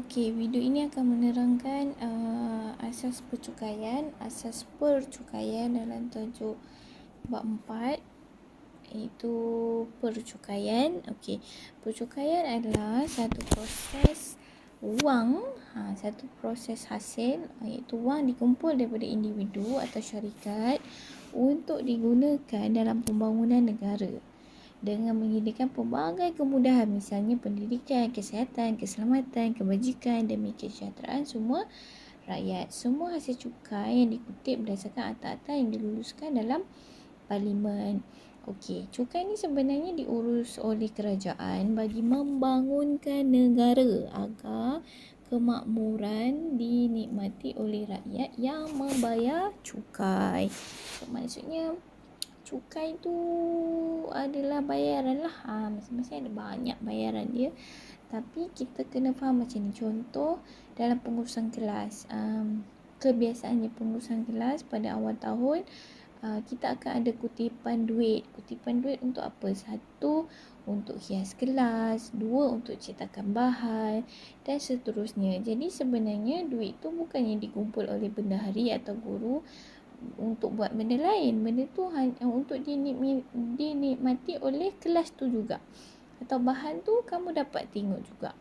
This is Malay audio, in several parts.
Okey, video ini akan menerangkan asas percukaian dalam tajuk bab 4, iaitu percukaian. Okey, percukaian adalah satu proses wang, satu proses hasil, iaitu wang dikumpul daripada individu atau syarikat untuk digunakan dalam pembangunan negara dengan menyediakan pelbagai kemudahan, misalnya pendidikan, kesihatan, keselamatan, kebajikan demi kesejahteraan semua rakyat. Semua hasil cukai yang dikutip berdasarkan akta-akta yang diluluskan dalam parlimen. Okey, cukai ni sebenarnya diurus oleh kerajaan bagi membangunkan negara agar kemakmuran dinikmati oleh rakyat yang membayar cukai. Maksudnya cukai tu adalah bayaran lah. Masing-masing ada banyak bayaran dia. Tapi kita kena faham macam ni. Contoh dalam pengurusan kelas. Kebiasaannya pengurusan kelas pada awal tahun, kita akan ada kutipan duit. Kutipan duit untuk apa? Satu, untuk hias kelas. Dua, untuk cetakan bahan. Dan seterusnya. Jadi sebenarnya duit tu bukannya dikumpul oleh bendahari atau guru untuk buat benda lain. Benda tu hanya untuk dinikmati oleh kelas tu juga. Atau bahan tu kamu dapat tengok juga.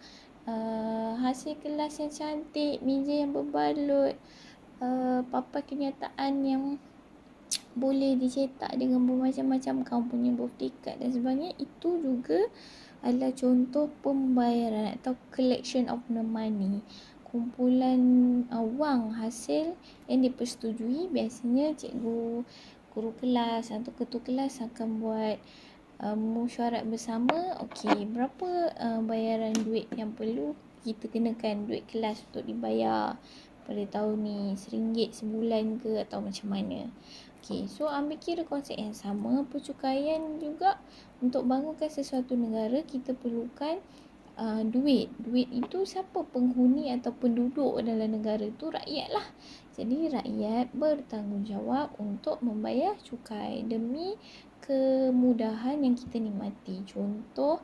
Hasil kelas yang cantik, meja yang berbalut, papan kenyataan yang boleh dicetak dengan bermacam-macam, kamu punya birthday card dan sebagainya. Itu juga adalah contoh pembayaran atau collection of the money. Kumpulan wang hasil yang dipersetujui. Biasanya cikgu, guru kelas atau ketua kelas akan buat mesyuarat bersama. Okey, berapa bayaran duit yang perlu kita kenakan, duit kelas untuk dibayar pada tahun ni, RM1 sebulan ke atau macam mana. Okey, so ambil kira konsep yang sama. Percukaian juga, untuk bangunkan sesuatu negara kita perlukan duit. Duit itu siapa penghuni atau penduduk dalam negara tu? Rakyat lah. Jadi rakyat bertanggungjawab untuk membayar cukai demi kemudahan yang kita nikmati. Contoh,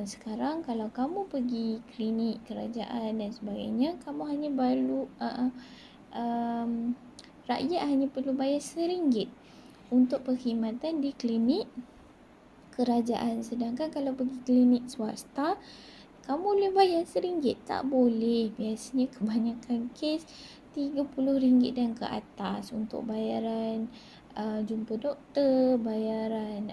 sekarang kalau kamu pergi klinik kerajaan dan sebagainya, kamu hanya rakyat hanya perlu bayar RM1 untuk perkhidmatan di klinik kerajaan. Sedangkan kalau pergi klinik swasta, kamu boleh bayar RM1? Tak boleh. Biasanya kebanyakan kes RM30 dan ke atas untuk bayaran jumpa doktor, bayaran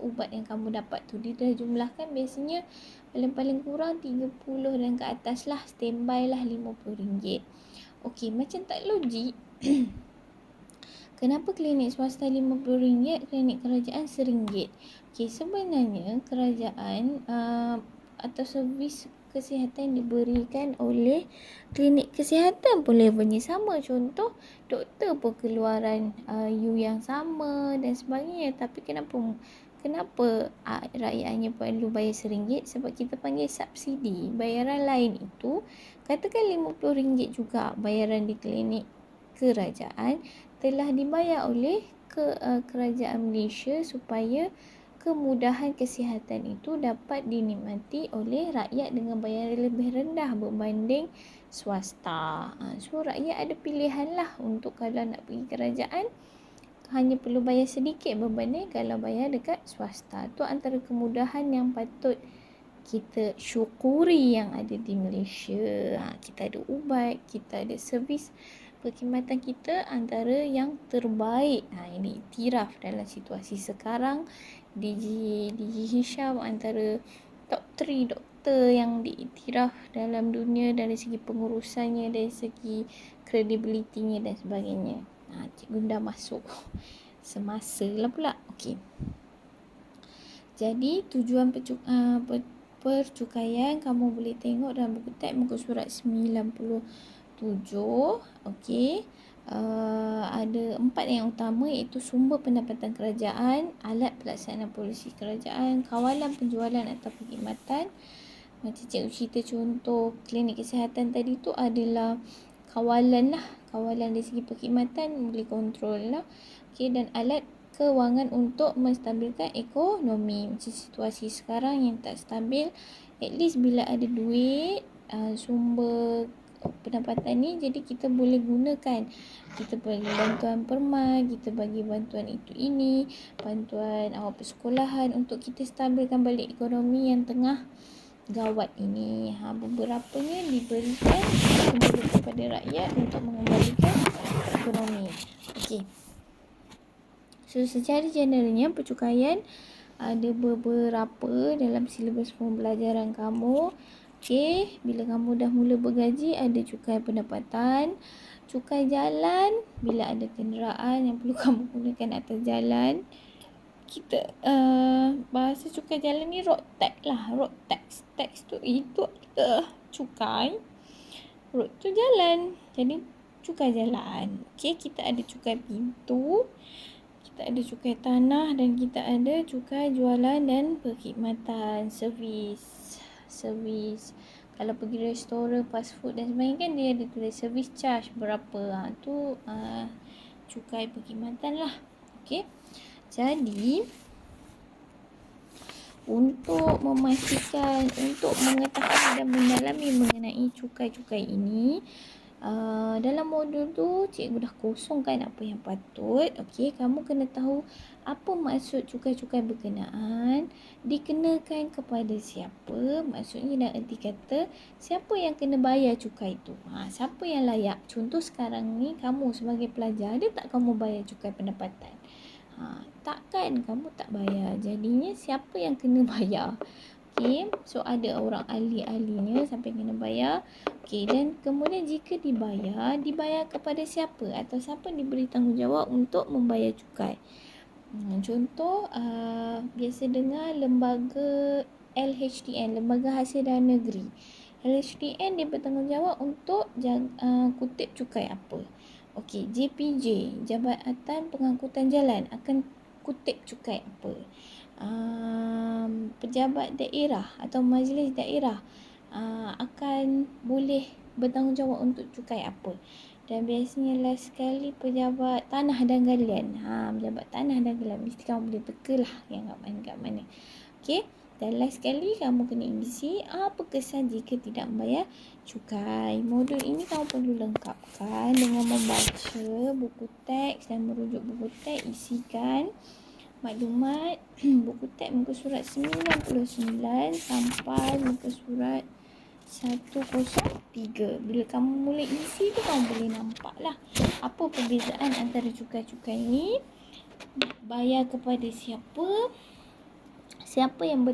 ubat yang kamu dapat tu. Dia dah jumlahkan biasanya paling kurang 30 dan ke atas lah. Standby lah RM50. Okey, macam tak logik. Kenapa klinik swasta RM50, klinik kerajaan RM1? Okey, sebenarnya kerajaan atau servis kesihatan diberikan oleh klinik kesihatan pun levelnya sama. Contoh, doktor pun keluaran yang sama dan sebagainya. Tapi kenapa rakyat hanya perlu bayar RM1? Sebab kita panggil subsidi. Bayaran lain itu, katakan RM50 juga bayaran di klinik kerajaan, telah dibayar oleh kerajaan Malaysia supaya kemudahan kesihatan itu dapat dinikmati oleh rakyat dengan bayaran lebih rendah berbanding swasta. So rakyat ada pilihan lah untuk kalau nak pergi kerajaan, hanya perlu bayar sedikit berbanding kalau bayar dekat swasta. Tu antara kemudahan yang patut kita syukuri yang ada di Malaysia. Kita ada ubat, kita ada servis perkhidmatan kita antara yang terbaik. Ini iktiraf dalam situasi sekarang. DG Hisham antara top 3 doktor yang diiktiraf dalam dunia dari segi pengurusannya, dari segi kredibilitinya dan sebagainya. Cikgu dah masuk semasa lah pula. Okey. Jadi tujuan percukaian kamu boleh tengok dalam buku teks muka surat 97. Okey. Ada 4 yang utama, iaitu sumber pendapatan kerajaan, alat pelaksanaan polisi kerajaan, kawalan penjualan atau perkhidmatan. Macam cikgu cerita contoh klinik kesihatan tadi tu adalah kawalan lah. Kawalan dari segi perkhidmatan boleh kontrol lah. Okey, dan alat kewangan untuk menstabilkan ekonomi. Macam situasi sekarang yang tak stabil, At least bila ada duit, sumber pendapatan ni, jadi kita boleh gunakan. Kita bagi bantuan perma, kita bagi bantuan itu ini, bantuan awal persekolahan untuk kita stabilkan balik ekonomi yang tengah gawat ini. Beberapanya diberikan kembali kepada rakyat untuk mengembalikan ekonomi. Okey. So secara generalnya percukaian ada beberapa dalam silibus pembelajaran kamu. Okey, bila kamu dah mula bergaji, ada cukai pendapatan, cukai jalan bila ada kenderaan yang perlu kamu gunakan atas jalan. Kita bahasa cukai jalan ni road tax lah. Road tax. Tax tu itu cukai. Road tu jalan. Jadi cukai jalan. Okey, kita ada cukai pintu, kita ada cukai tanah, dan kita ada cukai jualan dan perkhidmatan, servis. Kalau pergi restoran, fast food dan sebagainya kan dia ada tulis service charge berapa. Tu cukai perkhidmatan lah. Okey. Jadi untuk memastikan, untuk mengetahui dan mendalami mengenai cukai-cukai ini, dalam modul tu cikgu dah kosongkan apa yang patut. Okey, kamu kena tahu apa maksud cukai-cukai berkenaan, dikenakan kepada siapa, maksudnya dan erti kata siapa yang kena bayar cukai tu. Siapa yang layak. Contoh sekarang ni kamu sebagai pelajar, ada tak kamu bayar cukai pendapatan? Takkan kamu tak bayar. Jadinya siapa yang kena bayar? Okey, so ada orang ahli-ahlinya sampai kena bayar. Okey, dan kemudian jika dibayar kepada siapa atau siapa diberi tanggungjawab untuk membayar cukai. Contoh biasa dengar lembaga LHDN, Lembaga Hasil Dana Negeri. LHDN dia bertanggungjawab untuk kutip cukai apa. Okey, JPJ, Jabatan Pengangkutan Jalan, akan kutip cukai apa. Pejabat daerah atau majlis daerah akan boleh bertanggungjawab untuk cukai apa. Dan biasanya last sekali pejabat tanah dan galian. Pejabat tanah dan galian mesti kamu boleh teka lah yang kat mana. Okey. Dan last sekali kamu kena isi apa kesan jika tidak membayar cukai. Modul ini kamu perlu lengkapkan dengan membaca buku teks dan merujuk buku teks. Isikan maklumat buku teks muka surat 99 sampai muka surat 103. Bila kamu mula isi tu, kamu boleh nampak lah apa perbezaan antara cukai-cukai ni, bayar kepada siapa, siapa yang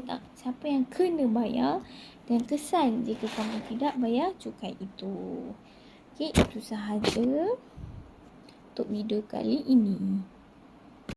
kena bayar, dan kesan jika kamu tidak bayar cukai itu. Okey, itu sahaja untuk video kali ini.